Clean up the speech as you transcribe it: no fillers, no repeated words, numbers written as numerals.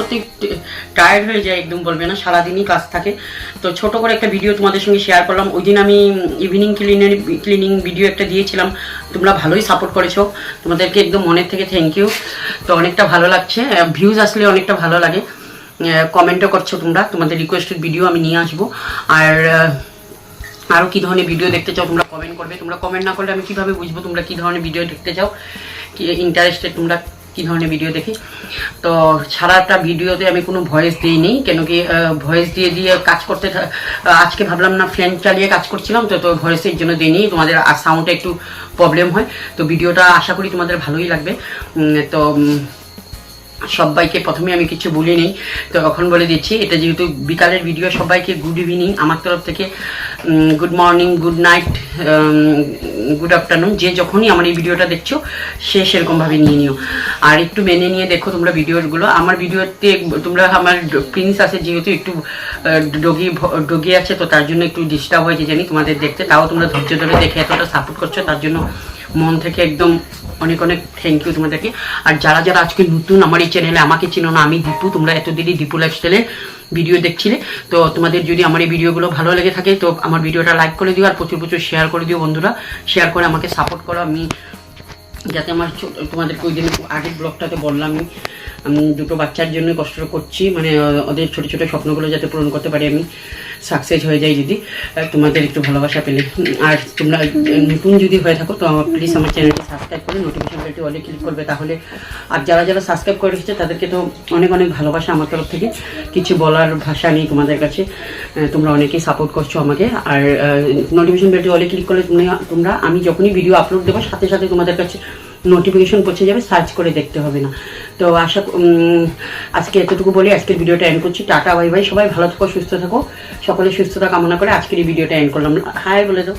করতে টায়ার্ড হয়ে যায়, একদম বলবে না, সারাদিনই কাজ থাকে। তো ছোট করে একটা ভিডিও তোমাদের সঙ্গে শেয়ার করলাম। ওই দিন আমি ইভিনিং ক্লিনিং ভিডিও একটা দিয়েছিলাম, তোমরা ভালোই সাপোর্ট করেছো, তোমাদেরকে একদম মনের থেকে থ্যাংক ইউ। তো অনেকটা ভালো লাগছে, ভিউজ আসলে অনেকটা ভালো লাগে, কমেন্টও করছো তোমরা, তোমাদের রিকোয়েস্টেড ভিডিও আমি নিয়ে আসবো। আর আরও কী ধরনের ভিডিও দেখতে চাও তোমরা কমেন্ট করবে, তোমরা কমেন্ট না করলে আমি কীভাবে বুঝবো তোমরা কী ধরনের ভিডিও দেখতে চাও, কি ইন্টারেস্টেড তোমরা কী ধরনের ভিডিও দেখি। তো সারাটা ভিডিওতে আমি কোনো ভয়েস দিইনি, কেন কি ভয়েস দিয়ে কাজ করতে আজকে ভাবলাম না, ফ্যান চালিয়ে কাজ করছিলাম, তো ভয়েসের জন্য দিইনি, তোমাদের সাউন্ডে একটু প্রবলেম হয়। তো ভিডিওটা আশা করি তোমাদের ভালোই লাগবে। তো সবাইকে প্রথমে আমি কিছু বলিনি, তো এখন বলে দিচ্ছি, এটা যেহেতু বিকালের ভিডিও, সবাইকে গুড ইভিনিং আমার তরফ থেকে, good morning, good night, good afternoon, যে যখনই আমার এই ভিডিওটা দেখছো সে সেরকমভাবে নিয়ে নিও। আর একটু মেনে নিয়ে দেখো তোমরা ভিডিওগুলো। আমার ভিডিওতে তোমরা, আমার প্রিন্স আছে যেহেতু, একটু ডগি আছে, তো তার জন্য একটু ডিস্টার্ব হয়েছে জানি তোমাদের দেখতে, তাও তোমরা ধৈর্য ধরে দেখে এতটা সাপোর্ট করছো, তার জন্য মন থেকে একদম অনেক অনেক থ্যাংক ইউ তোমাদেরকে। আর যারা যারা আজকে নতুন আমার এই চ্যানেলে, আমাকে চিনো না, আমি দীপু, তোমরা এতদিনই দীপু লাইফস্টাইলে ভিডিও দেখছিলে। তো তোমাদের যদি আমার এই ভিডিওগুলো ভালো লেগে থাকে তো আমার ভিডিওটা লাইক করে দিও, আর প্রচুর প্রচুর শেয়ার করে দিও বন্ধুরা, শেয়ার করে আমাকে সাপোর্ট করো। আমি যাতে আমার তোমাদেরকে ওই দিন আগের ব্লগটাতে বললাম, আমি দুটো বাচ্চার জন্য কষ্ট করছি, মানে ওদের ছোটো ছোটো স্বপ্নগুলো যাতে পূরণ করতে পারি, আমি সাকসেস হয়ে যাই যদি তোমাদের একটু ভালোবাসা পেলে। আর তোমরা নতুন যদি হয়ে থাকো তো প্লিজ আমার চ্যানেলটি সাবস্ক্রাইব করে নোটিফিকেশন বেলটি অলে ক্লিক করবে, তাহলে। আর যারা যারা সাবস্ক্রাইব করে রেখেছে তাদেরকে তো অনেক অনেক ভালোবাসা আমার তরফ থেকে, কিছু বলার ভাষা নেই তোমাদের কাছে, তোমরা অনেকেই সাপোর্ট করছো আমাকে। আর নোটিফিকেশন বেলটি অলে ক্লিক করলে তোমরা আমি যখনই ভিডিও আপলোড দেবো সাথে সাথে তোমাদের কাছে নোটিফিকেশন পৌঁছে যাবে, সার্চ করে দেখতে হবে না। তো আজকে এতটুকু বলে আজকের ভিডিওটা এন্ড করছি। টাটা, বাই বাই, সবাই ভালো থাকো, সুস্থ থাকো, সকলের সুস্থতা কামনা করে আজকের এই ভিডিওটা এন্ড করলাম। হাই বলে দাও।